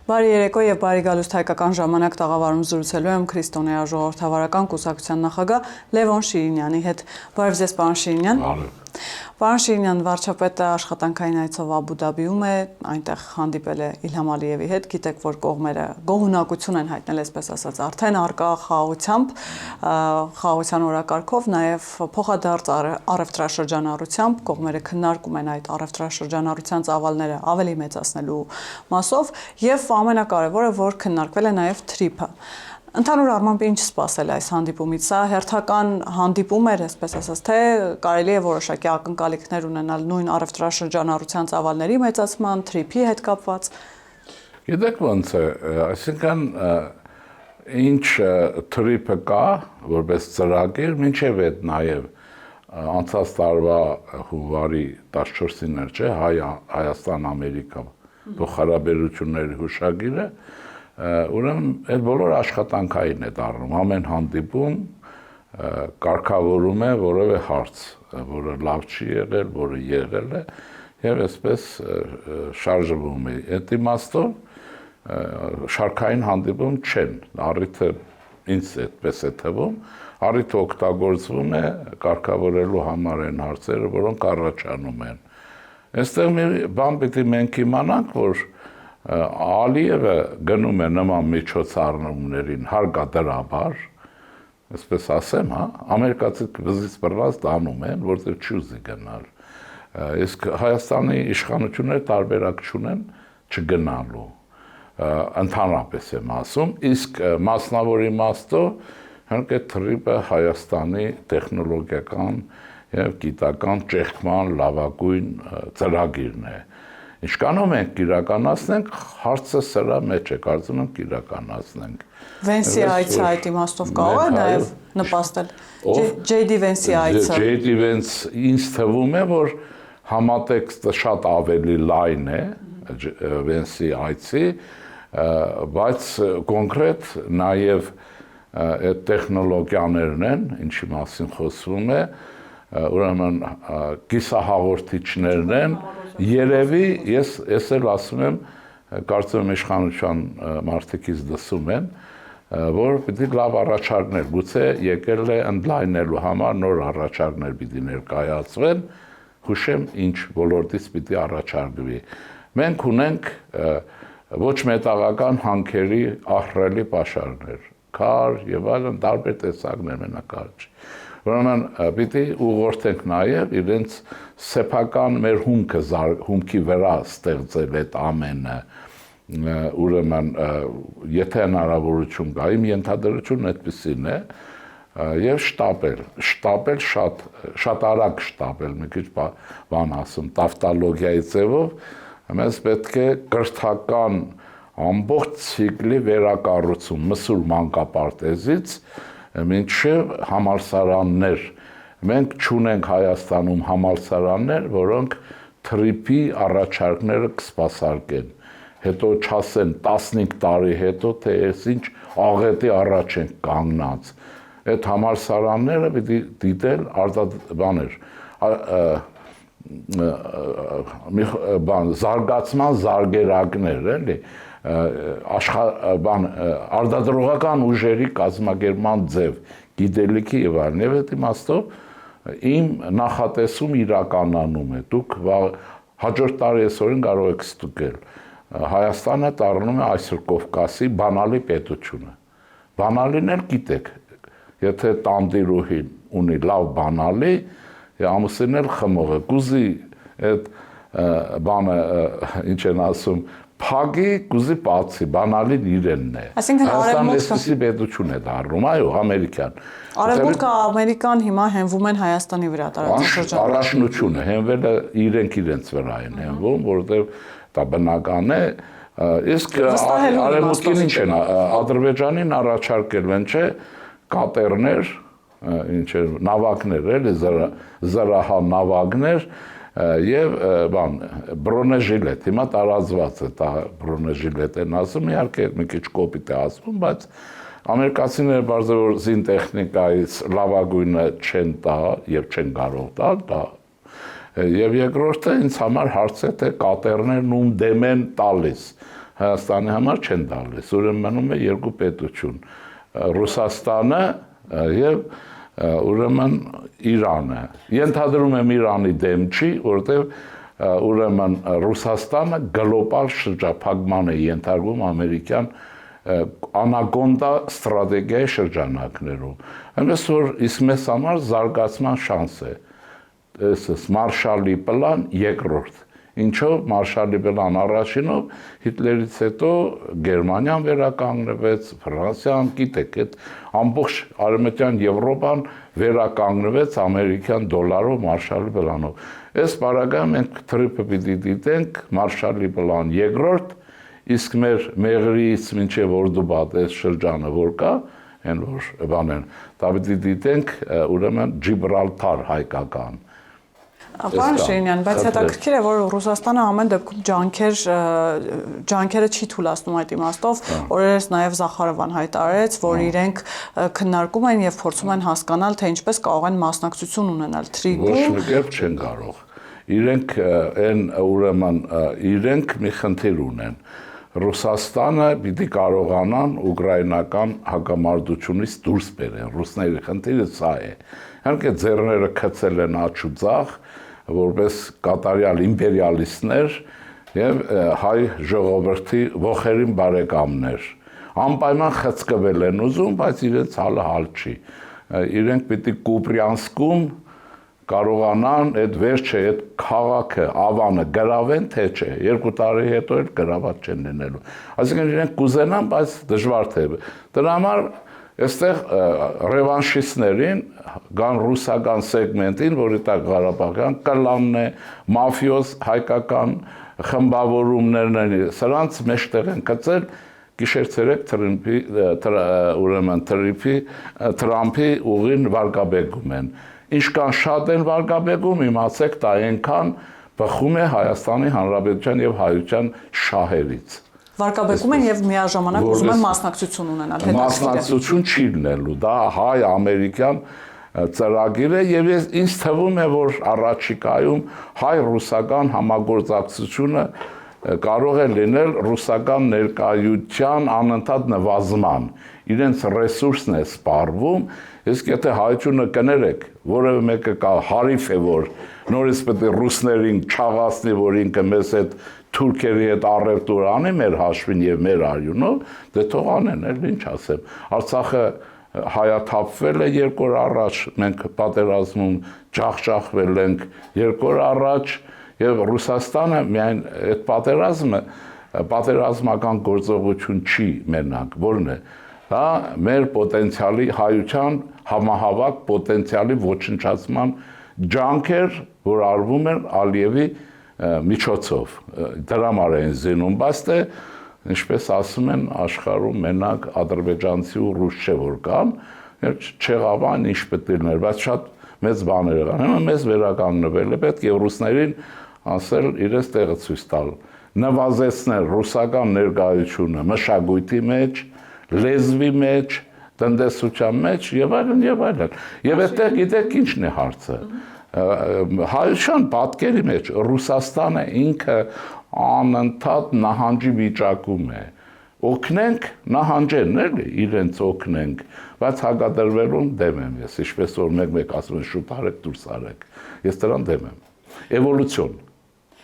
Բարի երեկո եւ բարի գալուստ հայկական ժամանակ տաղավարում զրուցելու եմ Քրիստոնեա ժողովրդավարական կուսակցության նախագահ Լևոն Շիրինյանի հետ։ Բարև ձեզ, պարոն Շիրինյան։ Պարոն Շիրինյան, վարչապետը աշխատանքային այցով Աբու Դաբիում է, այնտեղ հանդիպել է Իլհամ Ալիևի հետ, գիտեք, որ կողմերը գոհունակություն են հայտնել, այսպես ասած, արդեն արկա խաղաղությամբ, խաղաղության օրակարգով, նաև փոխադարձ առևտրաշրջանառությամբ կողմերը քննարկում են այդ առևտրաշրջանառության ծավալները ավելի մեծացնելու մասով եւ ամենակարևորը, որ քննարկվել է նաև թրիփը։ Ընդհանուր առմամբ ինչ սպասել այս հանդիպումից, սա հերթական հանդիպում էր, այսպես ասած, թե կարելի է որոշակի ակնկալիքներ ունենալ նույն առևտրաշրջանառության ծավալների մեծացման, թրիփի հետ կապված։ Գիտեք ոնց է, այսինքն ինչ թրիփը կա, որպես ծրագիր, մինչև այդ նաև անցած տարվա հունվարի 14-ին էր, չէ, Հայաստան-Ամերիկա փոխհարաբերությունների հուշագիրը, ուրեմն այդ բոլոր աշխատանքային է դառնում, ամեն հանդիպում կարգավորում է որևէ հարց, որը լավ չի եղել, որը եղել է, եւ այսպես շարժվում է։ Այդ իմաստով շարքային հանդիպում չեն, առիթը ինձ այդպես է թվում, առիթը օգտագործվում է կարգավորելու համար այն հարցերը, որոնք առաջանում են։ Այստեղ մի բան պիտի մենք իմանանք, որ Ալիևը գնում է նման միջոցառումներին հարգադրաբար, այսպես ասեմ, ամերիկացի վզից բռնած դանում են, որտեղ չուզի գնալ։ Իսկ Հայաստանի իշխանությունները տարբերակ չունեն չգնալու, ընդհանրապես եմ ասում, իսկ մասնավոր իմաստով հենց այդ թրիփը Հայաստանի տեխնոլոգիական եւ գիտական ճեղքման լավագույն ծրագիրն է։ Ինչքանով մենք կիրականացնենք, հարցը սրա մեջ է, կարծում եմ կիրականացնենք։ Վենսի այցը այդ իմաստով կարող է նաև նպաստել։ Ջեյդի Վենսի այցը։ Ջեյդի Վենս ինձ թվում է, որ համատեքստը շատ ավելի լայն է Վենսի այցի, բայց կոնկրետ նաև այդ տեխնոլոգիաներն են, ինչի մասին խոսվում է, ուրեմն կիսահաղորդիչներն են, երևի ես էլ ասում եմ, կարծում եմ իշխանության մարդիկից դասում են, որ պիտի լավ առաջարկներ, գուցե եկել է ընդլայնելու համար նոր առաջարկներ պիտի ներկայացվեն, հուշեմ ինչ ոլորտից պիտի առաջարկվի։ Մենք ունենք ոչ մետաղական հանքերի ահռելի պաշարներ, քար եւ այլն տարբեր տեսակներ մենակարճ։ Ուրեմն պիտի ուղղորդենք նաև իրենց սեփական մեր հումքի վրա ստեղծել այդ ամենը, ուրեմն եթե հնարավորություն կա, իմ ենթադրությունն այդպիսին է, եւ շտապել շատ արագ շտապել, մի քիչ բան ասում, տավտալոգիայի ձևով, մեզ պետք է կրթական ամբողջ ցիկլի վերակառուցում մսուր մանկապարտեզից մինչև համալսարաններ։ Մենք չունենք Հայաստանում համալսարաններ, որոնք թրիփի առաջարկները կսպասարկեն։ Հետո չասեն 15 տարի հետո, թե ես ինչ աղետի առաջ ենք կանգնած։ Այդ համալսարանները պիտի դիտել զարգացման զարգերակներ, էլի, արտադրողական ուժերի կազմակերպման ձև, գիտելիքի եւ այլն, եւ այդ իմաստով իմ նախատեսում իրականանում է։ Դուք հաջորդ տարի այսօրին կարող եք ստուգել։ Հայաստանը դառնում է այսօր Կովկասի բանալի պետությունը։ Բանալին էլ գիտեք, եթե տանտիրուհին ունի լավ բանալի, ամուսինն էլ խմող է, կուզի այդ բանը, ինչ են ասում, փագի կուզի բացի, բանալին իրենն է։ Այսինքն Հայաստանը պետություն է դառնում, այո, ամերիկյան։ Արևմուտքը Ամերիկան հիմա հենվում են Հայաստանի վրա տարածաշրջանում։ Առաջնությունը հենվել է իրենց վրա են հենվում, որովհետև դա բնական է, իսկ արևմուտքին ինչ են, Ադրբեջանին առաջարկել են, չէ, կատերներ, ինչ է, նավակներ, էլի զրահալ նավակներ, եւ բան բրոնեժիլետ, հիմա տարածված է դա բրոնեժիլետ են ասում, իհարկե մի քիչ կոպիտ է ասում, բայց ամերիկացիները բարձր զինտեխնիկայից լավագույնը չեն տա եւ չեն կարող տալ, Եվ երկրորդը ինձ համար հարց է, թե կատերներն ում դեմ են տալիս։ Հայաստանի համար չեն տալիս, ուրեմն մնում է երկու պետություն, Ռուսաստանը եւ ուրեմն Իրանը։ Ենթադրում եմ Իրանի դեմ չի, որովհետեւ ուրեմն Ռուսաստանը գլոբալ շրջափակման է ենթարկվում ամերիկյան անագոնդա ստրատեգիայի շրջանակներում։ Այնպես որ իսկ մեզ համար զարգացման շանս է։ Այս Մարշալի պլան երկրորդ։ Ինչով Մարշալի պլան առաջինով Հիտլերից հետո Գերմանիան վերականգնվեց, Ֆրանսիան, գիտեք, այդ ամբողջ արևմտյան Եվրոպան վերականգնվեց ամերիկյան դոլարով Մարշալի պլանով։ Այս բaragam մենք թրիփը պիտի դիտենք Մարշալի պլան երկրորդ, իսկ մեր Մեղրիից մինչև Օրդուբադ այս շրջանը որ կա, այն որ բանեն, դա պիտի դիտենք ուրեմն Ջիբրալթար հայկական։ Պարոն Շիրինյան, բայց հետաքրքիր է, որ Ռուսաստանը ամեն դեպքում ջանքերը չի թույլատնում այդ իմաստով, օրերս նաև Զախարովան հայտարարեց, որ իրենք քննարկում են եւ փորձում են հասկանալ, թե ինչպես կարող են մասնակցություն ունենալ Թրիգում։ Ոչ մի կերպ չեն կարող։ Իրենք այն ուրեմն իրենք մի խնդիր ունեն։ Ռուսաստանը պիտի կարողանան ուկրաինական հակամարտությունից դուրս բերեն։ Ռուսների խնդիրը սա է։ Իհարկե ձեռները քցել են աջ ու ձախ, որպես կատարյալ իմպերիալիստներ եւ հայ ժողովրդի ողերին բարեկամներ։ Անպայման խցկվել են ուզում, բայց իրենց հալը հալ չի։ Իրենք պիտի Կուպրյանսկում կարողանան այդ վերջը, այդ քաղաքը, ավանը գրավեն, թե չէ, 2 տարի հետո էլ գրաված չեն լինելու։ Այսինքն իրենք կուզենան, բայց դժվար թե։ Դրա համար այստեղ ռևանշիստներին, կան ռուսական սեգմենտին, որի տակ Ղարաբաղյան կլանն է, մաֆիոզ հայկական խմբավորումներն են, սրանց մեջտեղ են գցել գիշեր-ցերեկ Թրամփի ուղին վարկաբեկում են։ Ինչքան շատ են վարկաբեկում, իմացեք, դա այնքան բխում է Հայաստանի Հանրապետության եւ հայության շահերից։ Վարկաբեկում են եւ միաժամանակ ուզում են մասնակցություն ունենալ։ Մասնակցություն չի լինելու, դա հայ-ամերիկյան ծրագիր է եւ ինձ թվում է, որ առաջիկայում հայ-ռուսական համագործակցությունը կարող է լինել ռուսական ներկայության անընդհատ նվազման, իրենց ռեսուրսն է սպառվում, իսկ եթե հայությունը կներեք, որևէ մեկը կա հարիվ է, որ նորից պետք է ռուսներին չաղացնի, որ ինքը մեզ հետ թուրքերի հետ առևտուր անի մեր հաշվին եւ մեր արյունով, դե թող անեն, էլ ինչ ասեմ։ Արցախը հայաթափվել է 2 օր առաջ, մենք պատերազմում ջախջախվել ենք 2 օր առաջ, եւ Ռուսաստանը միայն այդ պատերազմական գործողություն չի մենակ, որն է, դա մեր պոտենցիալի հայության համահավաք պոտենցիալի ոչնչացման ջանքեր, որ արվում են Ալիևի միջոցով, դրա համար են զինում, բայց թե ինչպես ասում են աշխարհում մենակ ադրբեջանցի ու ռուս չէ որ կան, չեղավան ինչ պետք է լիներ, բայց շատ մեծ բաներ եղան, հիմա մեզ վերականգնվել է, պետք է ռուսներին ասել իրենց տեղը ցույց տալ, նվազեցնել ռուսական ներկայությունը մշակույթի մեջ, լեզվի մեջ, տնտեսության մեջ եւ այլն եւ այլն։ Եվ այդտեղ գիտեք ինչն է հարցը։ Հայության պատկերի մեջ Ռուսաստանը ինքը անընդհատ նահանջի վիճակում է։ Օգնենք, նահանջեն, էլի, իրենց օգնենք, բայց հակադրվելուն դեմ եմ ես, ինչպես որ մեկ-մեկ ասում են շուտ արեք, դուրս արեք։ Ես դրան դեմ եմ։ Էվոլյուցիոն։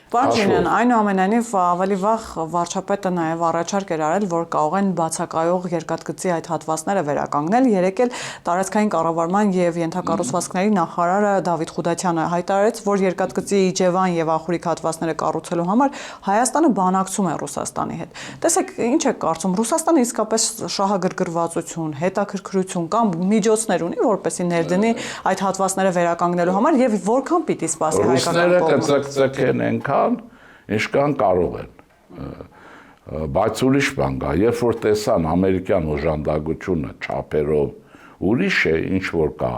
Պարոն Շիրինյան, այնուամենայնիվ ավելի վաղ վարչապետը նաև առաջարկ էր արել, որ կարող են բացակայող երկաթգծի այդ հատվածները վերականգնել։ Երեկ էլ տարածքային կառավարման եւ ենթակառուցվածքների նախարարը Դավիթ Խուդատյանը հայտարարեց, որ երկաթգծի Իջևան եւ Ախուրիկ հատվածները կառուցելու համար Հայաստանը բանակցում է Ռուսաստանի հետ։ Տեսեք, ինչ է կարծում, Ռուսաստանը իսկապես շահագրգռվածություն, հետաքրքրություն կամ միջոցներ ունի, որպեսզի ներդնի այդ հատվածները վերականգնելու համար եւ որքան պիտի սպասի հայկական կողմը։ Ինչքան կարող են, բայց ուրիշ բան կա, երբ որ տեսան ամերիկյան օժանդակությունը չափերով ուրիշ է, ինչ որ կա,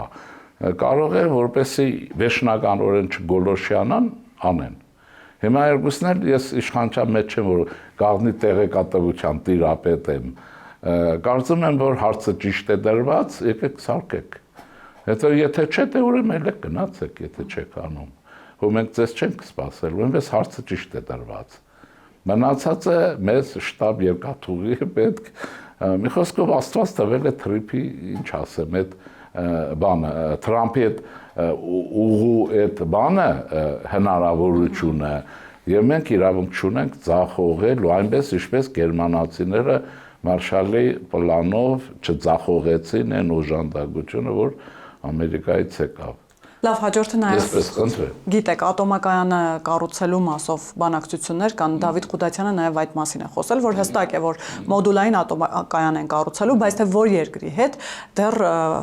կարող է որպեսզի վերջնականորեն չգոլոշյանան, անեն։ Հիմա երկուսն էլ ես իշխանության մեջ չեմ, որ գաղտնի տեղեկատվության տիրապետ եմ, կարծում եմ, որ հարցը ճիշտ է դրված, եկեք սարքեք։ Հետո եթե չէ, թե ուրեմն ելեք գնացեք, եթե չեք անում։ Որ մենք ձեզ չենք սպասել, այնպես հարցը ճիշտ է դրված։ Մնացածը մեզ շտաբ երկաթուղի պետք, մի խոսքով Աստված տվել է Թրամփի, ինչ ասեմ, այդ բանը, Թրամփի այդ ուղու այդ բանը հնարավորությունը եւ մենք իրավունք չունենք ձախողել ու այնպես ինչպես գերմանացիները Մարշալի պլանով չձախողեցին այն օժանդակությունը, որ Ամերիկայից եկավ։ Լավ, հաջորդը նաև Այսպես խնդրեմ։ Գիտեք, ատոմակայանը կառուցելու մասով բանակցություններ կան, Դավիթ Ղուդատյանը նաև այդ մասին է խոսել, որ հստակ է, որ մոդուլային ատոմակայան են կառուցելու, բայց թե որ երկրի հետ դեռ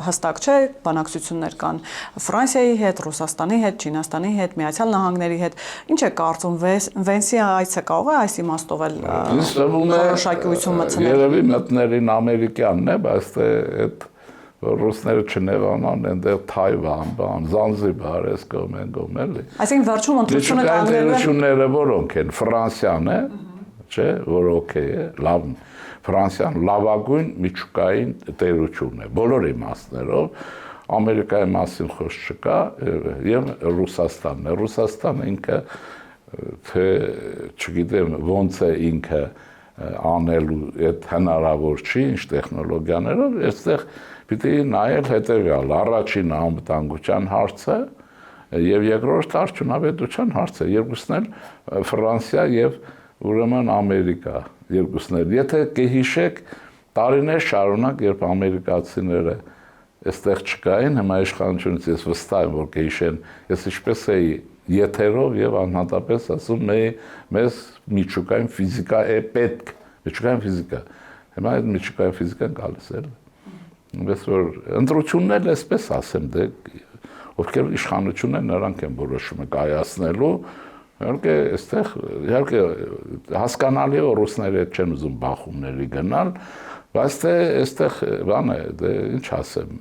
հստակ չէ, բանակցություններ կան Ֆրանսիայի հետ, Ռուսաստանի հետ, Չինաստանի հետ, Միացյալ Նահանգների հետ։ Ինչ է կարծում, Վենսի այցը կարող է այս իմաստով էլ որոշակիություն մտցնել։ Երևի մտներին ամերիկյանն է, բայց թե այդ ռուսները չնեղանան, այնտեղ Թայվան, Զանզիբար, այս կողմեն էլի։ Այսինքն վերջում ընտրությունը կանգնելը որոնք են, Ֆրանսիան է, չէ, որ օքեյ է, լավ, Ֆրանսիան լավագույն միջուկային տերությունն է, բոլոր իմաստներով, Ամերիկայի մասին խոսք չկա, եւ Ռուսաստանն է, Ռուսաստանը ինքը, թե չգիտեմ ոնց է ինքը անելու այդ հնարավոր չի, ինչ տեխնոլոգիաներով, այստեղ պիտի նայել հետևյալ, առաջինը անվտանգության հարցը եւ երկրորդը արդյունավետության հարցը, երկուսն էլ Ֆրանսիա եւ ուրեմն Ամերիկա, երկուսն էլ։ Եթե կհիշեք, տարիներ շարունակ, երբ ամերիկացիները այստեղ չկային, հիմա իշխանությունից ես վստահ եմ, որ կհիշեն, ես ինչպես էի եթերով եւ անհատապես ասում էի, մեզ միջուկային ֆիզիկա է պետք, միջուկային ֆիզիկա։ Հիմա այդ միջուկային ֆիզիկան գալիս է։ Բայց որ ընտրությունն էլ էսպես ասեմ, դե ովքեր իշխանություն են, նրանք են որոշումը կայացնելու, իհարկե այստեղ իհարկե հասկանալի է ռուսները չեն ուզում բախումների գնալ, բայց թե այստեղ բան է, դե ինչ ասեմ,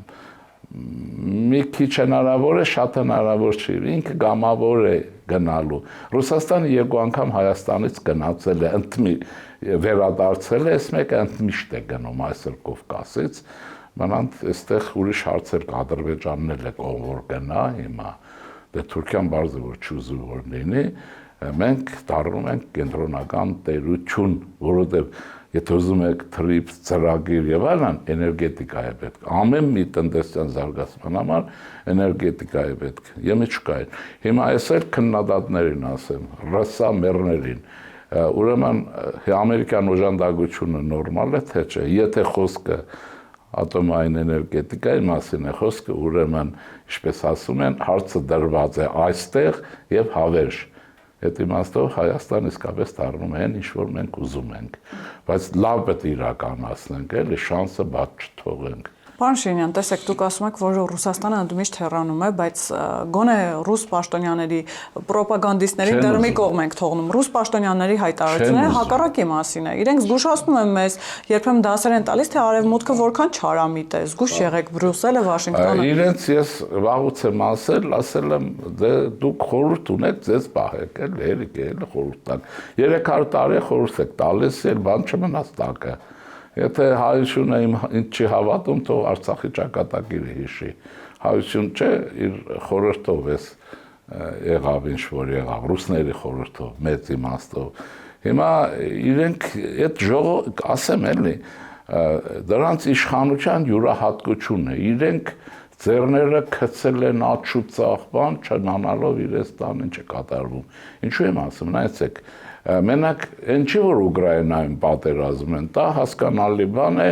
մի քիչ հնարավոր է, շատ հնարավոր չի, ինքը գամավոր է գնալու։ Ռուսաստանը երկու անգամ Հայաստանից գնացել է, վերադարձել է, այս մեկը ընդմիշտ է գնում այսօր Կովկասից, մանանդ այստեղ ուրիշ հարցեր կա, Ադրբեջանն էլ է կողմ որ գնա հիմա, դե Թուրքիան բարձր որ չուզում որ լինի, մենք դառնում ենք կենտրոնական տերություն, որովհետև եթե ուզում եք թրիփ ծրագիր եւ այլն, էներգետիկա է պետք։ Ամեն մի տնտեսության զարգացման համար էներգետիկա է պետք։ Եմիջկային։ Հիմա այս էլ քննադատներին ասեմ, ռասա մերներին։ Ուրեմն ամերիկյան օժանդակությունը նորմալ է թե չէ։ Եթե խոսքը ատոմային էներգետիկայի մասին է խոսքը, ուրեմն, ինչպես ասում են, հարցը դրված է այստեղ եւ հավերժ։ Այդ իմաստով Հայաստան իսկապես դառնում է այն, ինչ որ մենք ուզում ենք, բայց լավ պետք է իրականացնենք, էլի շանսը բաց չթողենք։ Պարոն Շինյան, տեսեք, դուք ասում եք, որ Ռուսաստանը ընդմիշտ հեռանում է, բայց գոնե ռուս պաշտոնյաների պրոպագանդիստներին դեռ մի կողմ ենք թողնում։ Ռուս պաշտոնյաների հայտարարությունները հակառակի մասին է։ Իրենք զգուշացնում են մեզ, երբեմն դասեր են տալիս, թե արևմուտքը որքան չարամիտ է, զգուշ եղեք Բրյուսելը, Վաշինգտոնը։ Իրենց ես վաղուց եմ ասել եմ, դե դուք խորհուրդ ունեք, ձեզ պահեք, էլի խորհուրդ տակ։ 300 տարի խորհուրդ եք տալիս, էլ բան չմնաց տակը։ Եթե հայությունը ինձ չի հավատում, թող Արցախի ճակատագիրը հիշի։ Հայություն չէ, իր խորհրդով էս եղավ ինչ որ եղավ, ռուսների խորհրդով, մեծ իմաստով։ Հիմա իրենք այդ ասեմ էլի, դրանց իշխանության յուրահատկությունն է, իրենք ձեռները գցել են աչուծախ բան, չնանալով իրենց տան ինչ է կատարվում։ Ինչու եմ ասում, նայեցեք, մենակ այն չի որ Ուկրաինայում պատերազմ են, դա հասկանալի բան է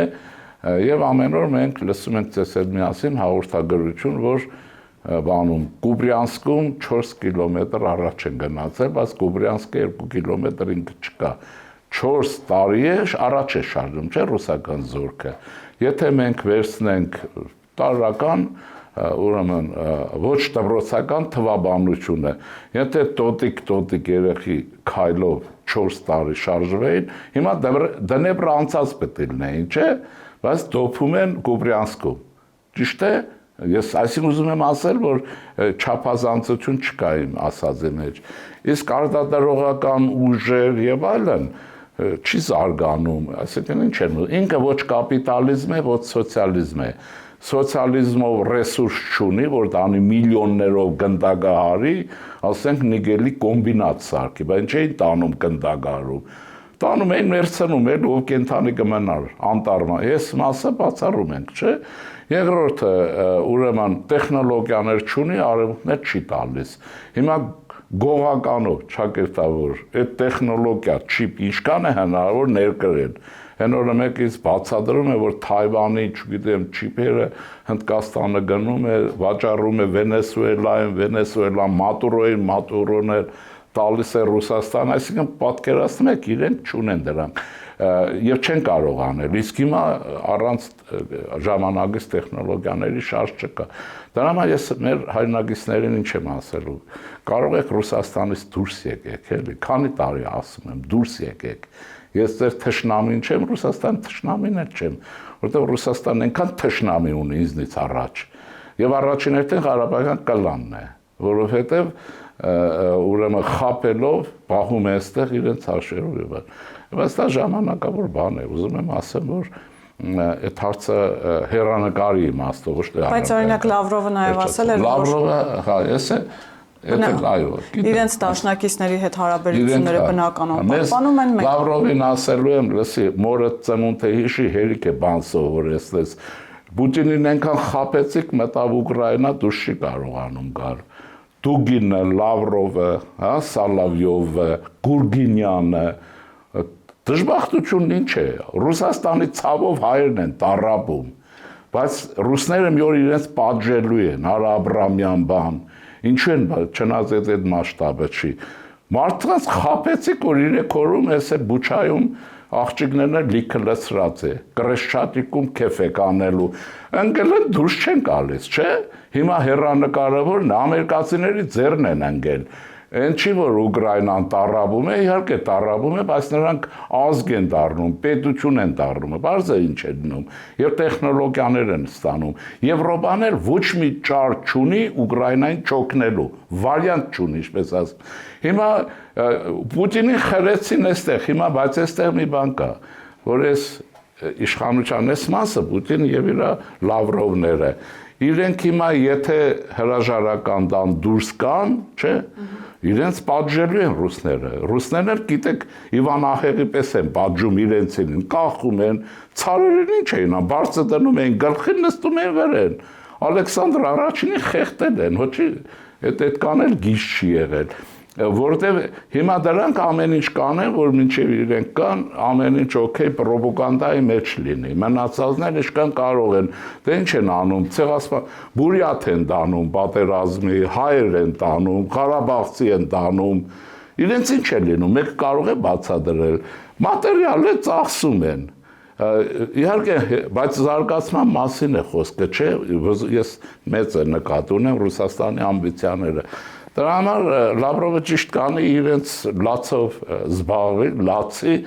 եւ ամեն օր մենք լսում ենք ցես հետ միասին հաղորդագրություն, որ բանում Կուբրյանսկում 4 կիլոմետր առաջ են գնացել, բայց Կուբրյանսկը 2 կիլոմետր ինքը չկա։ 4 տարի է առաջ է շարժում, չէ՞ ռուսական զորքը։ Եթե մենք վերցնենք տարական ուրեմն ոչ դպրոցական թվաբանությունը, եթե տոտիկ երեխի քայլով 4 տարի շարժվեին, հիմա Դնեպրը անցած պետք է լինեին, չէ՞, բայց դոփում են Կուբրյանսկում։ Ճիշտ է։ Ես այսին ուզում եմ ասել, որ չափազանցություն չկա իմ ասածի մեջ։ Իսկ արտադրողական ուժեր եւ այլն չի զարգանում, այսինքն ինչ են, ինքը ոչ կապիտալիզմ է, ոչ սոցիալիզմ է։ սոցիալիզմով ռեսուրս չունի, որ տանի միլիոններով գնդագահարի, ասենք նիգելի կոմբինատ սարքի, բայց չէին տանում գնդագահարում։ Տանում էին մերցնում էլ ով կենթանի կմնար անտարմա։ Ես մասը բացառում ենք, չէ՞։ Երկրորդը ուրեմն տեխնոլոգիաներ չունի, արևմուտքներ չի տալիս։ Հիմա գողականով ճակերտավոր այդ տեխնոլոգիա չիպ ինչքան է հնարավոր ներկրել։ Հեն օրը մեկից բացատրում է, որ Թայվանի, չգիտեմ, չիպերը Հնդկաստանը գնում է, վաճառում է Վենեսուելային, Վենեսուելան մատուրոներ տալիս է Ռուսաստան, այսինքն պատկերացնում եք իրենք չունեն դրանք եւ չեն կարող անել, իսկ հիմա առանց ժամանակից տեխնոլոգիաների շարժ չկա։ Դրա համար ես մեր հայրենագիցներին ինչ եմ ասելու, կարող եք Ռուսաստանից դուրս եկեք, էլի, քանի տարի ասում եմ, դուրս եկեք։ Ես ձեր թշնամին չեմ, Ռուսաստանի թշնամին էլ չեմ, որովհետեւ Ռուսաստանն այնքան թշնամի ունի ինձնից առաջ։ Եվ առաջին հերթին Ղարաբաղյան կլանն է, որովհետեւ ուրեմն խապելով պահում է այստեղ իրենց հաշվերով եւ այլն։ Բայց դա ժամանակավոր բան է, ուզում եմ ասեմ, որ այդ հարցը հերանեկարի իմաստով ոչ թե։ Բայց օրինակ Լավրովը նաեւ ասել էր, որ Լավրովը, հա, ես այո, իրենց դաշնակիցների հետ հարաբերությունները բնականon պահպանում են։ Լավրովին ասելու եմ, լսի, մորը ծնունդ է հիշի, հերիք է բան սովորեցնես։ Պուտինին այնքան խաբեցիք, մտավ Ուկրաինա, դուրս չի կարողանում գալ։ Դուգինը, Լավրովը, հա, Սալավյովը, Գուրգինյանը, դժբախտությունն ինչ է։ Ռուսաստանի ցավով հայերն են տառապում, բայց ռուսները մի օր իրենց պատժելու են, Արա Աբրամյան բան, ինչու են չնայած այդ մասշտաբը չի։ Մարդկանց խաբեցիք, որ 3 օրում էս է Բուչայում աղջիկներն լիքը լցրած է, Կրեշչատիկում քեֆ եք անելու, ընկելը դուրս չեն գալիս, չէ՞։ Հիմա հեռանկարավորն ամերիկացիների ձեռն են ընկել։ Այն չի, որ Ուկրաինան տառապում է, իհարկե տառապում է, բայց նրանք ազգ են դառնում, պետություն են դառնում, բարձ է ինչ է դնում, եւ տեխնոլոգիաներ են ստանում։ Եվրոպան էլ ոչ մի ճար չունի Ուկրաինային չօգնելու, վարիանտ չունի, ինչպես ասում։ Հիմա Պուտինին խրեցին այստեղ, հիմա բայց այստեղ մի բան կա, որ այս իշխանության այս մասը Պուտինը եւ իր Լավրովները, իրենք հիմա եթե հրաժարական դան դուրս կան, չէ՞, իրենց պատժելու են ռուսները։ Ռուսներն էլ գիտեք Իվան Ահեղի պես են պատժում իրենցին, կախում են, ցարերին ինչ էին, բարձր դնում են, գլխին նստում են վերեն։ Ալեքսանդր առաջինին խեղդել են, հոչի այդ կանել գիժ չի եղել։ Որտեւ հիմա դրանք ամեն ինչ կանեն, որ մինչև իրենք կան, ամեն ինչ օքեյ պրոպագանդայի մեջ լինի։ Մնացածները ինչքան կարող են, դե ինչ են անում, ցեղասպան, բուրյաթ են դանում, պատերազմի, հայեր են տանում, ղարաբաղցի են տանում։ Իրենց ինչ է լինում, մեկը կարող է բացատրել։ Մատերիալը ծախսում են։ Իհարկե, բայց զարգացման մասին է խոսքը, չէ՞, ես մեծ է նկատի ունեմ Ռուսաստանի ամբիցիաները։ Դրա համար Լավրովը ճիշտ կանի իրենց լացով զբաղվի, լացի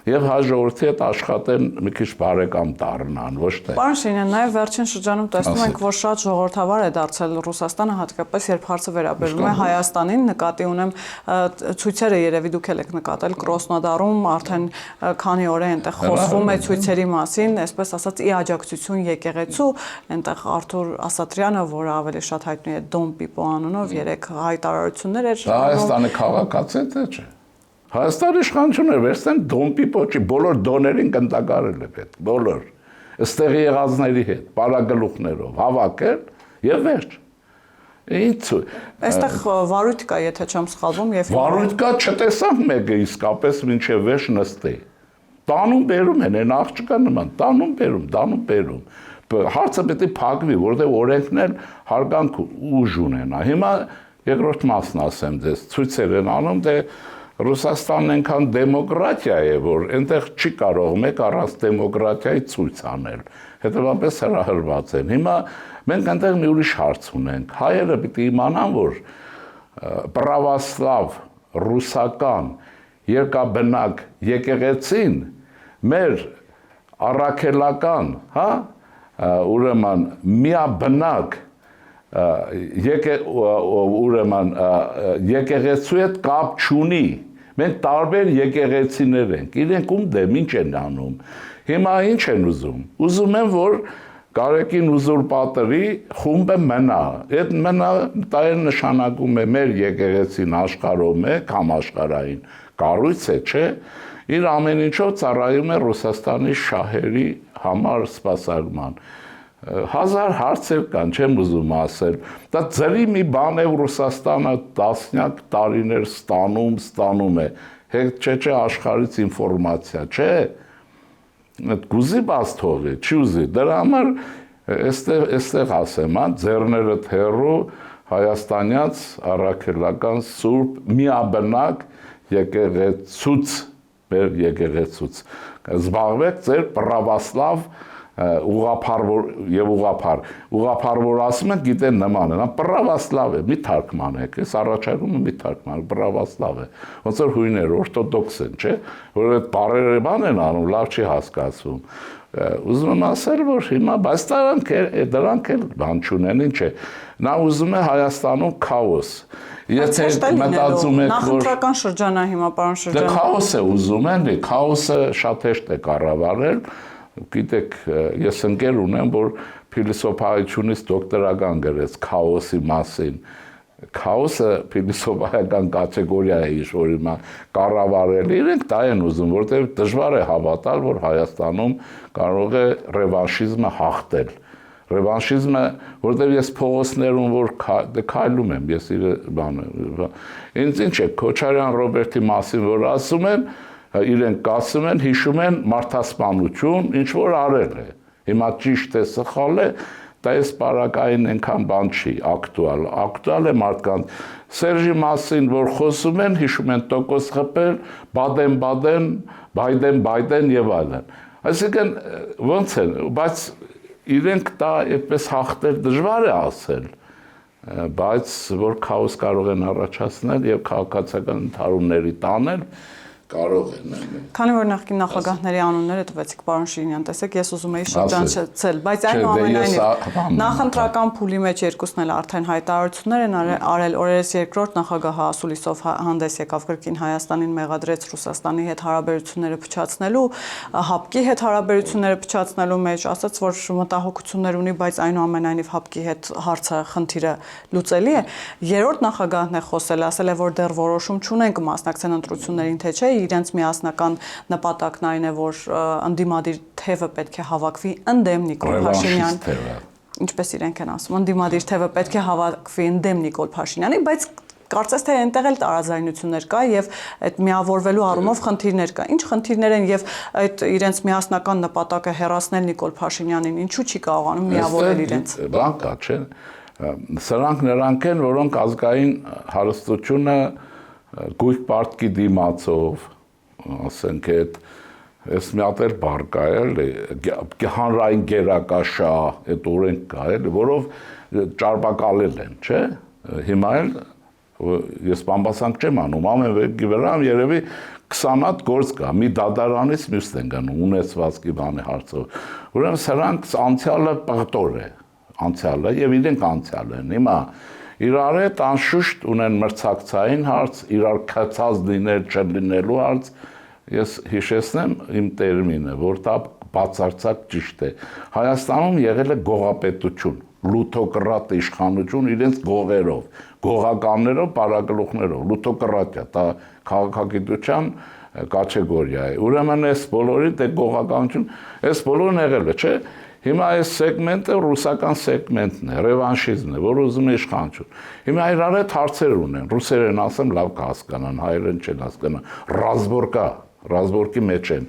եւ հաջորդի հետ աշխատեն մի քիչ բարեկամ դառնան, ոչ թե։ Պարոն Շինյան, նաեւ վերջին շրջանում տեսնում ենք, որ շատ ժողովրդավար է դարձել Ռուսաստանը, հատկապես երբ հարցը վերաբերում է Հայաստանին, նկատի ունեմ ցույցերը երևի դուք եք նկատել Կրոսնոդարում, արդեն քանի օր է այնտեղ խոսվում է ցույցերի մասին, այսպես ասած ի աջակցություն եկեղեցու, այնտեղ Արթուր Ասատրյանը, որը ավելի շատ հայտնի է Դոն Պիպո անունով, 3 հայտարարություններ էր։ Հայաստանի քաղաքացի է, չէ՞։ Հայաստանի իշխանությունը վերցնեն Դոն Պիպոչի բոլոր դոներին կնդակարել է պետք, բոլոր ըստեղի եղածների հետ, պարագլուխներով հավաքել եւ վերջ։ Ինչ։ Այստեղ վարույթ կա, եթե չեմ սխալվում, եւ վարույթ կա, չտեսանք մեկը իսկապես մինչեւ վերջ նստի։ Տանում բերում են, այն աղջկա նման, տանում բերում։ Հարցը պետք է փակվի, որովհետեւ օրենքն էլ հարգանք ուժ ունենա։ Հիմա երկրորդ մասն ասեմ ձեզ, ցույցեր են անում, դե Ռուսաստանն այնքան դեմոկրատիա է, որ այնտեղ չի կարող մեկ առանց դեմոկրատիայի ցույց անել։ Հետևաբար հրահրված են։ Հիմա մենք այնտեղ մի ուրիշ հարց ունենք։ Հայերը պիտի իմանան, որ պրավասլավ ռուսական երկաբնակ եկեղեցին մեր առաքելական, հա, ուրեմն միաբնակ ուրեմն եկեղեցու հետ կապ չունի։ Մենք տարբեր եկեղեցիներ ենք։ Իրենք ում դեմ ինչ են անում։ Հիմա ինչ են ուզում։ Ուզում են, որ Կարեկին ուզուրպատորի խումբը մնա։ Այդ մնա դա նշանակում է մեր եկեղեցին աշխարհով մեկ համաշխարհային կառույց է, չէ՞։ Իր ամեն ինչով ծառայում է Ռուսաստանի շահերի համար սպասարկման։ Հազար հարցեր կան, չեմ ուզում ասել։ Դա ծրի մի բան է Ռուսաստանը տասնյակ տարիներ ստանում է։ Հետ չէ աշխարհից ինֆորմացիա, չէ՞։ Այդ գուզի բաց թողի, չի ուզի։ Դրա համար այստեղ ասեմ, ձեռները թերու հայաստանյաց առաքելական սուրբ միաբնակ եկեղեցուց, մեր եկեղեցուց զբաղվեք ձեր պրավասլավ ուղափառ որ ասում են գիտեն նման է, պրավասլավ է, մի թարգմանեք, այս առաջարկումը մի թարգմանեք, պրավասլավ է, ոնց որ հույներ օրթոդոքս են, չէ, որ այդ բառերը բան են անում, լավ չի հասկացվում, ուզում եմ ասել, որ հիմա, բայց դրանք էլ բան չունեն, ինչ է, նա ուզում է Հայաստանում քաոս, եթե մտածում եք, որ նախընտրական շրջան է հիմա, պարոն շրջան, քաոս է ուզում են, քաոսը շատ հեշտ է կառավարել. Գիտեք, ես ընկեր ունեմ, որ փիլիսոփայությունից դոկտորական գրեց քաոսի մասին։ Քաոսը փիլիսոփայական կատեգորիա է, ինչ-որ հիմա կառավարել։ Իրենք դա են ուզում, որտեղ դժվար է հավատալ, որ Հայաստանում կարող է ռևանշիզմը հաղթել։ Ռևանշիզմը, որտեղ ես փողոցներում որ քայլում եմ, ես իր բանը։ Ինձ ինչ է Քոչարյան Ռոբերտի մասին, որ ասում են իրենք կասում են, հիշում են մարդասպանություն, ինչ որ արել է։ Հիմա ճիշտ է, սխալ է, դա էս պարակային այնքան բան չի, ակտուալ է մարդկանց։ Սերժի մասին, որ խոսում են, հիշում են տոկոս խփել, Բայդեն եւ այլն։ Այսինքն ոնց է, բայց իրենք դա այդպես հաղթել դժվար է ասել, բայց որ քաոս կարող են առաջացնել եւ քաղաքացիական ընդհարումների տանել կարող են։ Քանի որ նախկին նախագահների անունները տվեցիք, պարոն Շիրինյան, տեսեք, ես ուզում էի շրջանցել, բայց այնուամենայնիվ նախընտրական փուլի մեջ երկուսն էլ արդեն հայտարարություններ են արել, օրերս երկրորդ նախագահը Ասուլիսով հանդես եկավ կրկին Հայաստանին մեղադրեց Ռուսաստանի հետ հարաբերությունները փչացնելու, ՀԱՊԿ-ի հետ հարաբերությունները փչացնելու մեջ, ասաց, որ մտահոգություններ ունի, բայց այնուամենայնիվ ՀԱՊԿ-ի հետ հարցը խնդիրը լուծելի է։ Երրորդ նախագահն է խոսել, ասել է, որ դեռ որոշում չունենք մասնակցեն ընտրություններին, թե չէ, իրենց միասնական նպատակն այն է, որ ընդդիմադիր թևը պետք է հավաքվի ընդդեմ Նիկոլ Փաշինյան, ինչպես իրենք են ասում, ընդդիմադիր թևը պետք է հավաքվի ընդդեմ Նիկոլ Փաշինյանի, բայց կարծես թե այնտեղ էլ տարաձայնություններ կա եւ այդ միավորվելու առումով խնդիրներ կա։ Ինչ խնդիրներ են եւ այդ իրենց միասնական նպատակը հեռացնել Նիկոլ Փաշինյանին, ինչու չի կարողանում միավորել իրենց։ Բան կա, չէ՞։ Սրանք նրանք են, որոնք ազգային հարստությունը գույք պարտքի դիմացով, ասենք այս մի հատ էլ բառ կա, էլի, հանրային գերակաշահ, այդ օրենք կա, էլի, որով ճարպակալել են, չէ՞։ Հիմա էլ ես բամբասանք չեմ անում, ամեն վեպի վրա երևի 20 հատ գործ կա, մի դատարանից մյուսն են գնում, ունեցվածքի բանի հարցով։ Ուրեմն սրանք անցյալը պղտոր է, անցյալը եւ իրենք անցյալ են։ Հիմա իրար հետ անշուշտ ունեն մրցակցային հարց, իրար քծած լինել չլինելու հարց, ես հիշեցնեմ իմ տերմինը, որ դա բացարձակ ճիշտ է։ Հայաստանում եղել է գողապետություն, լութոկրատ իշխանություն իրենց գողերով, գողականներով, պարագլուխներով, լութոկրատիա, դա քաղաքագիտության կատեգորիա է։ Ուրեմն այս բոլորի դե գողականություն, այս բոլորն եղել է, չէ՞։ Հիմա այս սեգմենտը ռուսական սեգմենտն է, ռևանշիզմն է, որ ուզում է իշխանություն։ Հիմա իրար հետ հարցեր ունեն, ռուսերեն ասեմ լավ կհասկանան, հայերեն չեն հասկանան, ռազմորկի մեջ են։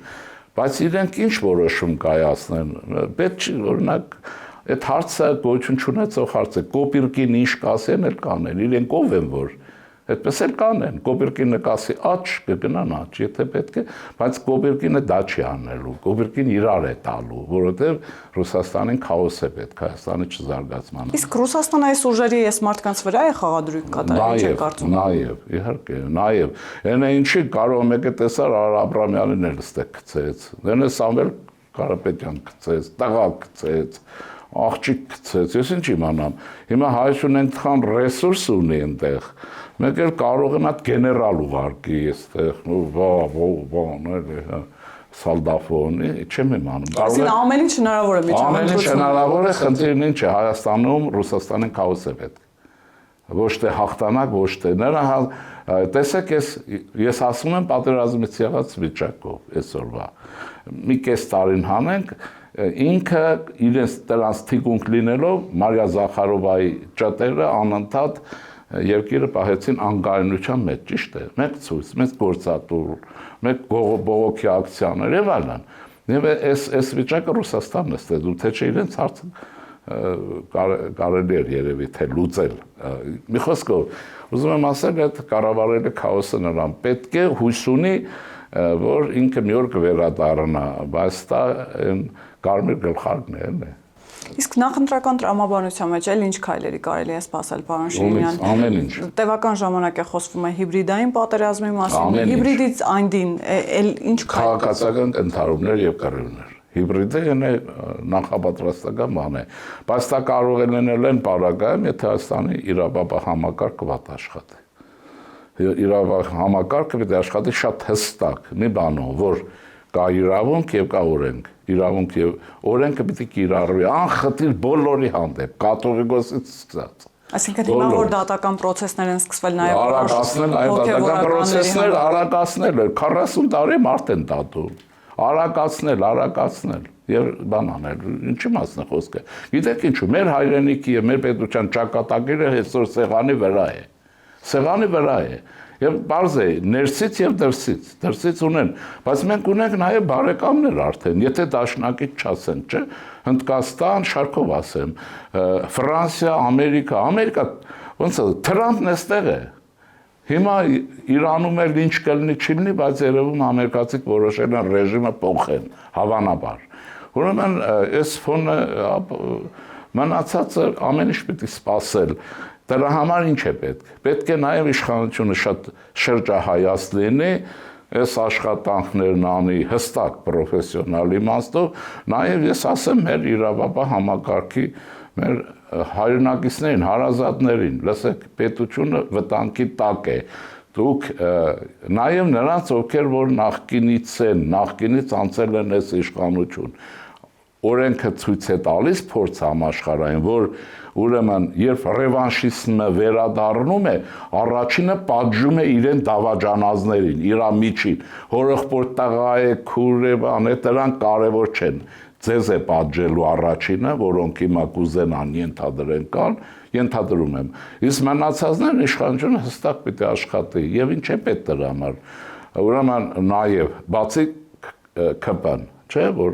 Բայց իրենք ինչ որոշում կայացնեն, պետք չի, օրինակ, այդ հարցը գոյություն չունեցող հարց է, Կոպիրկին ինչ կասեն էլ կանեն, իրենք ով են որ այդպես էլ կանեն, Կոպիրկինը կասի աչ, կգնան աչ, եթե պետք է, բայց Կոպիրկինը դա չի անելու, Կոպիրկին իրար է տալու, որովհետև Ռուսաստանին քաոս է պետք, Հայաստանի չզարգացման։ Իսկ Ռուսաստանը այս ուժերի այս մարդկանց վրա է խաղադրույք կատարել, չէ՞ կարծում։ Նաեւ, իհարկե, նաեւ։ Այնա ինչի կարող մեկը տեսար Աբրամյանին էլ ստե գցեց, դենը Սամվել Կարապետյան գցեց, տղա գցեց, աղջիկ գցեց, ես ինչ իմանամ։ Հիմա Հայաստանը այնքան ռեսուրս ունի այնտեղ, մեկ էլ կարող են այդ գեներալ ուղարկի այստեղ, բան, էլի, սալդաֆոնի, չեմ իմանում։ Այսինքն ամեն ինչ հնարավոր է միջամտություն։ Ամեն ինչ հնարավոր է, խնդիրն ինչ է, Հայաստանում Ռուսաստանին քաոս է պետք։ Ոչ թե հաղթանակ, ոչ թե նրա տեսեք, ես ասում եմ պատերազմից եղած վիճակով այսօրվա։ Մի կես տարին հանենք, ինքը իրենց դրանց թիկունք լինելով Մարիա Զախարովայի ճտերը անընդհատ երկիրը պահեցին անկայունության մեջ, ճիշտ է, մեկ ցույց, մեկ գործատուր, մեկ բողոքի ակցիաներ եւ այլն։ Եվ այս վիճակը Ռուսաստանն է ստեղծում, թե չէ իրենց հարցը կարելի էր երևի թե լուծել։ Մի խոսքով, ուզում եմ ասել, այդ կառավարելի քաոսը նրան պետք է հույս ունի, որ ինքը մի օր կվերադառնա, բայց դա կարմիր գլխարկն է, էլի։ Իսկ նախընտրական տրամաբանության մեջ էլ ինչ քայլերի կարելի է սպասել, պարոն Շիրինյան։ Ամեն ինչ։ Տևական ժամանակ է խոսվում է հիբրիդային պատերազմի մասին, հիբրիդից այնտին էլ ինչ քաղաքացիական ընդհանրումներ եւ կռիվներ։ Հիբրիդը είναι նախապատրաստական բան է, բայց դա կարող է լինել այն պարագայում, եթե Հայաստանի իրավապահ համակարգը վատ աշխատի։ Իրավապահ համակարգը պետք է աշխատի շատ հստակ, մի բանով, որ կա իրավունք եւ կա օրենք։ Իրավունք եւ օրենքը պետք է կիրառվի անխտիր բոլորի հանդեպ, կաթողիկոսից սկսած։ Այսինքն հիմա որ դատական process-ներ են սկսվել նաեւ արագացնել, այդ դատական process-ներ արագացնել, 40 տարի մարդ են դատում։ Արագացնել եւ բան անել, ինչի մասն է խոսքը։ Գիտեք ինչու, մեր հայրենիքի եւ մեր պետության ճակատագիրը այսօր սեղանի վրա է։ Սեղանի վրա է։ Եվ բարձ է ներսից եւ դրսից ունեն, բայց մենք ունենք նաեւ բարեկամներ արդեն, եթե դաշնակից չասենք, չէ, Հնդկաստան, շարքով ասեմ, Ֆրանսիա, Ամերիկա, ոնց է, Թրամփն էստեղ է։ Հիմա Իրանում էլ ինչ կլինի, չլինի, բայց երևում ամերիկացիք որոշել են ռեժիմը փոխեն, հավանաբար։ Ուրեմն այս ֆոնը մնացածը ամեն ինչ պետք է սպասել։ Դրա համար ինչ է պետք։ Պետք է նաև իշխանությունը շատ շրջահայաց լինի, այս աշխատանքներն անի հստակ պրոֆեսիոնալ իմաստով, նաև ես ասեմ մեր իրավապահ համակարգի մեր հայրենակիցներին, հարազատներին, լսեք, պետությունը վտանգի տակ է։ Դուք նաև նրանց, ովքեր որ նախկինից անցել են այս իշխանություն, օրենքը ցույց է տալիս փորձ համաշխարհային, որ ուրեմն երբ ռևանշիզմը վերադառնում է, առաջինը պատժում է իրեն դավաճանազներին, իր միջին, հորեղբորդ տղա է, քուր է, բան է, դրանք կարևոր չեն։ Ձեզ է պատժելու առաջինը, որոնք հիմա կուզենան ենթադրեն կան, ենթադրում եմ։ Իսկ մնացածներն իշխանությունը հստակ պիտի աշխատի, եւ ինչ է պետք դրա համար։ Ուրեմն նաև բացի ԿՊ-ն, չէ, որ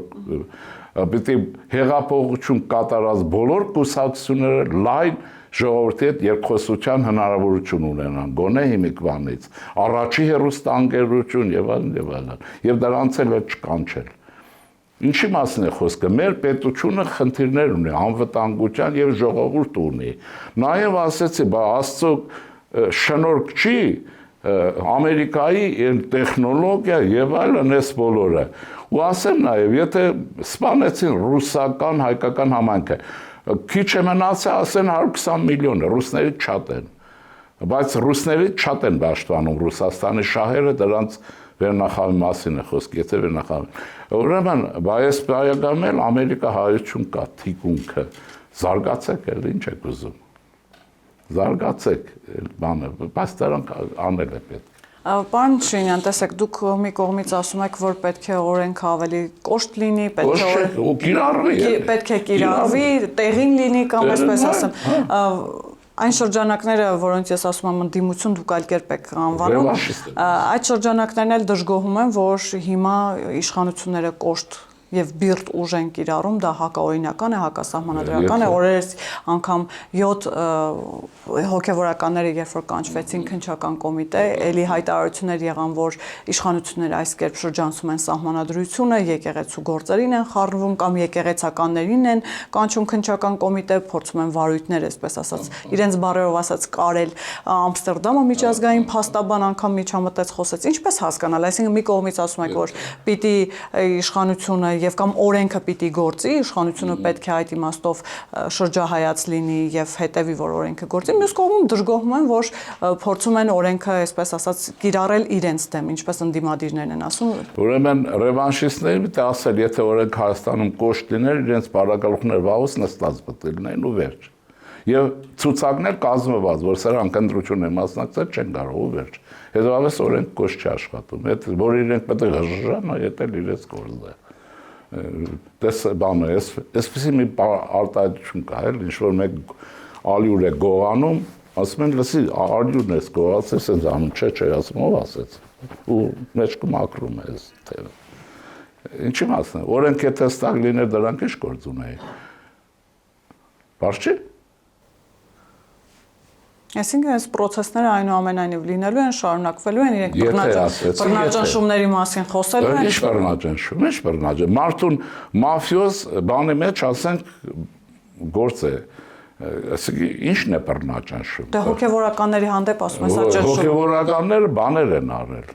պիտի հեղափոխություն կատարած բոլոր կուսակցությունները լայն ժողովրդի հետ երկխոսության հնարավորություն ունենան, գոնե հիմիկվանից, առաջի հեռուստաընկերություն եւ այլն, եւ դրանց էլ չկանչել։ Ինչի մասն է խոսքը, մեր պետությունը խնդիրներ ունի, անվտանգության եւ ժողովուրդ ունի։ Նաեւ ասեցի, բա Աստծո շնորհք չի, Ամերիկայի տեխնոլոգիա եւ այլն էս բոլորը։ Ու ասեմ նաեւ, եթե սպանեցին ռուսական, հայկական համայնքը, քիչ է մնացել, ասեն 120 միլիոն, ռուսներից շատ են։ Բայց ռուսներից շատ են պաշտպանում Ռուսաստանի շահերը, դրանց վերնախավի մասին է խոսք, եթե վերնախավի։ Ուրեմն, բայց պայագամ էլ Ամերիկա հայություն կա, թիկունքը, զարգացեք էլ, ինչ եք ուզում։ Զարգացեք բանը, բայց դրանք անել է պետք։ Պարոն Շիրինյան, տեսեք, դուք մի կողմից ասում եք, որ պետք է օրենքը ավելի կոշտ լինի, պետք է կիրառվի, տեղին լինի կամ այսպես ասեմ։ Այն շրջանակները, որոնց ես ասում եմ ընդդիմություն, դուք այլ կերպ եք անվանում, այդ շրջանակներն էլ դժգոհում են, որ հիմա իշխանությունները կոշտ եւ բիրտ ուժ են կիրառում, դա հակաօրինական է, հակասահմանադրական է, օրերս անգամ 7 հոգեվորականները երբ որ կանչվեցին քննչական կոմիտե, ելի հայտարարություններ եղան, որ իշխանությունները այս կերպ շրջանցում են սահմանադրությունը, եկեղեցու գործերին են խառնվում կամ եկեղեցականներին են կանչում քննչական կոմիտե, փորձում են վարույթներ, այսպես ասած, իրենց բառերով ասած կարել Ամստերդամը միջազգային փաստաբան անգամ միջամտեց խոսեց, ինչպես հասկանալ, այսինքն մի կողմից ասում եք, որ պիտի իշխանությունը եւ կամ օրենքը պիտի գործի, իշխանությունը պետք է այդ իմաստով շրջահայաց լինի եւ հետեւի, որ օրենքը գործի, մյուս կողմում դժգոհում են, որ փորձում են օրենքը, այսպես ասած, կիրառել իրենց դեմ, ինչպես ընդդիմադիրներն են ասում։ Ուրեմն ռևանշիստները պիտի ասել, եթե օրենք Հայաստանում կոշտ լիներ, իրենց բարակալուխներ վաղուց նստած պետք լինեն ու վերջ։ Եվ ցուցակներ կազմված, որ սրանք ընտրություն են մասնակցել, չեն կարող ու վերջ։ Հետո օրենք կոշտ չի աշխատում, այդ որ իրենք պետք է հժժան, այդ էլ իրենց գործն է։ Դες բանը, այսպեսի մի արտահայտություն կա, էլ ինչ որ մեկ ալյուր է գողանում, ասում են, լսի, ալյուրն ես գողացել, ասես անում, չէ, ասում ով ասեց։ Ու մեջ կմակրում է այս թեվը։ Ինչի մասն է, օրենք եթե ստակ լիներ դրանք ինչ գործ ունեի։ Բարձ չի։ Այսինքն այս process-ները այնուամենայնիվ լինելու են, շարունակվելու են, իրենք բռնաճնշումների մասին խոսելու են։ Ինչ բռնաճնշում, ինչ բռնաճնշում։ Մարդուն մաֆիոզ բանի մեջ ասենք գործ է։ Այսինքն ինչն է բռնաճնշում։ Դե հոգևորականների հանդեպ ասում ես, աջնշում։ Հոգևորականները բաներ են արել։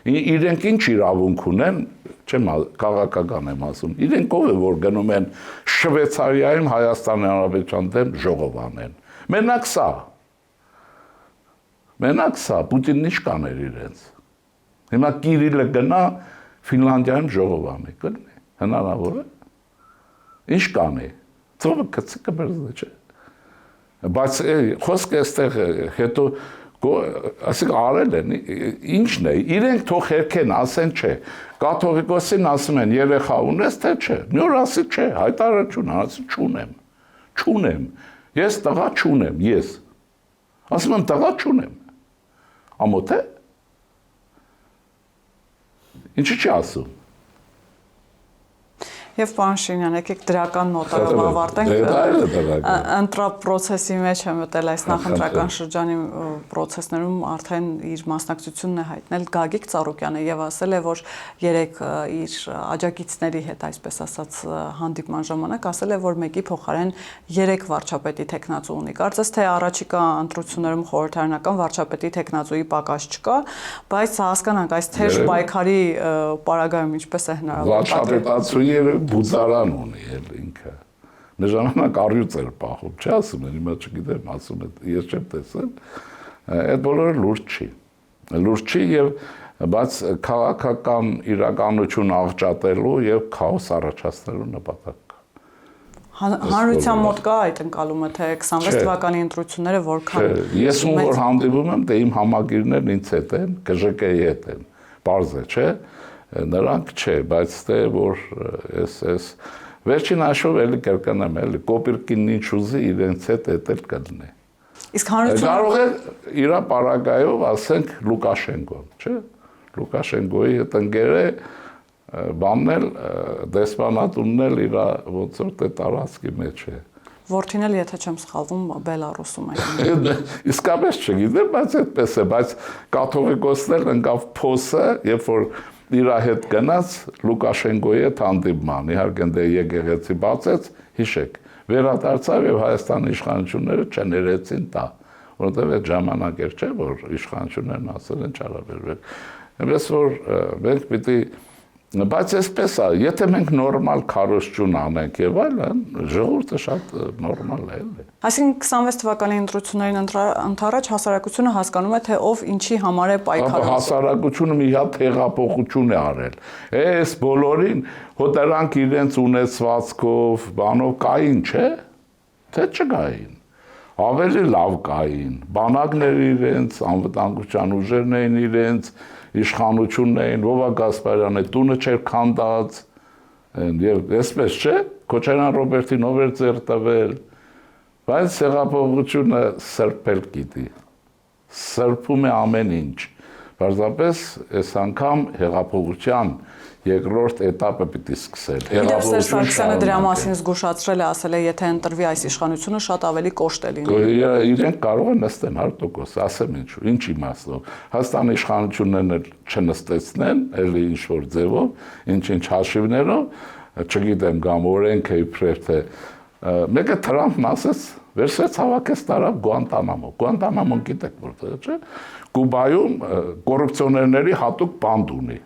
Իրենք ինչ իրավունք ունեն, չեմ քաղաքական եմ ասում։ Իրենք ով է որ գնում են Շվեյցարիայում Հայաստանի Հանրապետության դեմ ժողով անեն։ Մենակ սա Պուտինն ինչ կաներ իրենց։ Հիմա Կիրիլը գնա Ֆինլանդիայում ժողով անի, կլինի, հնարավոր է։ Ինչ կանի։ Ծովը կծիկը բերձ չէ։ Բայց խոսքը այստեղ հետո ասիկ արել են, ինչն է, իրենք թող հերքեն, ասեն չէ, կաթողիկոսին ասում են երեխա ունես, թե չէ, մի օր ասի չէ, հայտարարություն ասի չունեմ, ես տղա չունեմ, ես, ասում եմ տղա չունեմ, ամոթ է, ինչի չի ասում, Եվ պարոն Շիրինյան, եկեք դրական նոտայով ավարտենք, ընտրապ պրոցեսի մեջ է մտել այս նախընտրական շրջանի պրոցեսներում արդեն իր մասնակցությունն է հայտնել Գագիկ Ծառուկյանը եւ ասել է, որ երեք իր աջակիցների հետ, այսպես ասած, հանդիպման ժամանակ ասել է, որ մեկի փոխարեն 3 վարչապետի տեխնացու ունի։ Կարծես թե առաջիկա ընտրություններում խորհրդարանական վարչապետի տեխնացուի պակաս չկա, բայց հասկանանք այս թեժ պայքարի պարագայում ինչպես է հնարավոր բուծարան ունի էլ ինքը։ Մեր ժամանակ առյուծ էր պահում, չի ասում են, հիմա չգիտեմ, ասում են, ես չեմ տեսել, այդ բոլորը լուրջ չի եւ բայց քաղաքական իրականություն աղճատելու եւ քաոս առաջացնելու նպատակ։ Հանրության մոտ կա այդ ընկալումը, թե 26 թվականի ընտրությունները որքան Ես ում որ հանդիպում եմ, դե իմ համագիրներն ինձ հետ են, ԿԺԿ-ի հետ են, պարզ է, չէ՞։ Նրանք չէ, բայց թե որ ես վերջին հաշվով էլի կրկնեմ, էլի կոպիրկին ինչ ուզի իրենց հետ էլ կլինի։ Իսկ հանրությունը կարող է իր պարագայով ասենք Լուկաշենկոն, չէ՞։ Լուկաշենկոյի հետ ընկեր է բաննել դեսպանատունն էլ իր ոնց որ թե տարածքի մեջ է։ Որդին էլ եթե չեմ սխալվում Բելարուսում է։ Իսկապես չգիտեմ, բայց այդպես է, բայց կաթողիկոսն էլ ընկավ փոսը, երբ որ իր հետ գնաց Լուկաշենկոյի հետ հանդիպման, իհարկե դե եկեղեցի բացեց, հիշեք, վերադարձավ եւ Հայաստանի իշխանությունները չներեցին տա, որովհետեւ այդ ժամանակ էր, չէ, որ իշխանություններն ասել են չարաբերվել։ Այնպես որ մենք պիտի բայց այսպես է, եթե մենք նորմալ քարոզչուն անենք եւ այլն, ժողովուրդը շատ նորմալ է, էլի։ Այսինքն 26 թվականի ընտրություններին ընդառաջ հասարակությունը հասկանում է, թե ով ինչի համար է պայքարում։ Հասարակությունը մի հատ հեղափոխություն է արել։ Այս բոլորին հոդրանք իրենց ունեցվածքով, բանով կային, չէ՞։ Թե չկային։ Ավելի լավ կային։ Բանակներ իրենց, անվտանգության ուժերն էին իրենց, իշխանությունն էին, Վովա Գասպարյանը տունը չէր քանդած, եւ այսպես չէ, Քոչարյան Ռոբերտին ով էր ձեռ տվել, բայց հեղափոխությունը սրբել գիտի, սրբում է ամեն ինչ, պարզապես այս անգամ հեղափոխության երկրորդ էտապը պիտի սկսել։ Իդեպ Սերժ Սարգսյանը դրա մասին զգուշացրել է, ասել է, եթե ընտրվի այս իշխանությունը, շատ ավելի կոշտ է լինի։ Իրենք կարող են նստեն 100%, ասեմ ինչու, ինչ իմաստով։ Հայաստանի իշխանություններն էլ չնստեցնեն, էլի ինչ որ ձևով, ինչ հաշիվներով, չգիտեմ, կամ օրենքը իբրև թե մեկը Թրամփն ասեց, վերցրեց հավաքեց տարավ Գուանտանամո։ Գուանտանամոն գիտեք որտեղ է, չէ՞։ Կուբայում կոռուպցիոներների հատուկ բանդ ունի։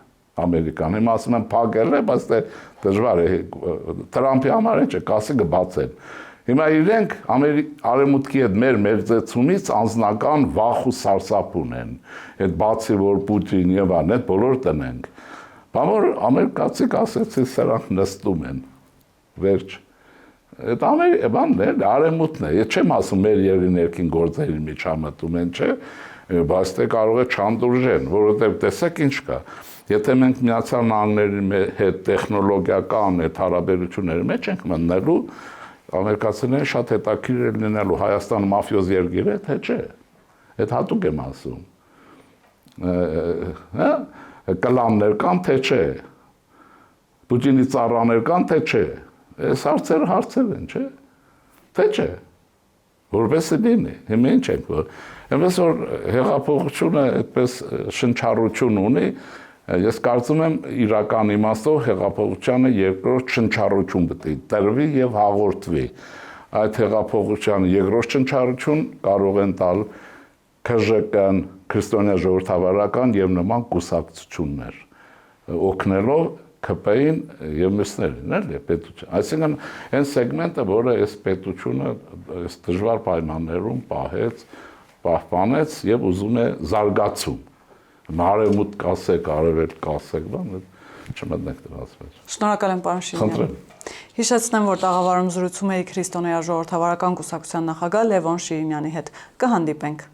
Ամերիկան։ Հիմա ասում են փակել է, բայց դե դժվար է Թրամփի համար է, կասի կբացեն։ Հիմա իրենք արևմուտքի հետ մեր մերձեցումից անձնական վախ ու սարսափ ունեն։ Այդ բացի որ Պուտին եւ այլն, այդ բոլոր տնենք։ Բանոր ամերիկացիք ասեցի սրանք նստում են։ Վերջ։ Այդ բանն է, արևմուտքն է։ Ես չեմ ասում մեր երկրի ներքին գործերի միջամտում են, չէ, բայց դե կարող է չանդուրժեն, որովհետեւ տեսեք ինչ կա։ Եթե մենք Միացյալ Նահանգների հետ տեխնոլոգիական այդ հարաբերությունների մեջ ենք մտնելու, ամերիկացիները շատ հետաքրքիր լինելու Հայաստանը մաֆիոզ երկիր է, թե չէ։ Այդ հատուկ եմ ասում։ Հա, կլաններ կան, թե չէ։ Պուտինի ծառաներ կան, թե չէ։ Այս հարցեր են, չէ։ Թե չէ։ Որպես է լինի։ Հիմա ինչ ենք որ։ Այնպես որ հեղափոխությունը այդպես շնչառություն ունի, ես կարծում եմ իրական իմաստով հեղափոխությանը երկրորդ շնչառություն պետք է տրվի եւ հաղորդվի։ Այդ հեղափոխությանը երկրորդ շնչառություն կարող են տալ ՔԺԿ-ն, քրիստոնյա ժողովրդավարական եւ նման կուսակցություններ, օգնելով ԿՊ-ին եւ մյուսներին, էլի պետություն։ Այսինքն այն սեգմենտը, որը այս պետությունը այս դժվար պայմաններում պահպանեց եւ ուզում է զարգացում։ Մարևմուտ կասեք, արևելք կասեք, բան չմտնենք դրանց մեջ։ Շնորհակալ եմ, պարոն Շիրինյան։ Հիշեցնեմ, որ տաղավարում զրուցում էի քրիստոնեա ժողովրդավարական կուսակցության նախագահ Լևոն Շիրինյանի հետ։ Կհանդիպենք։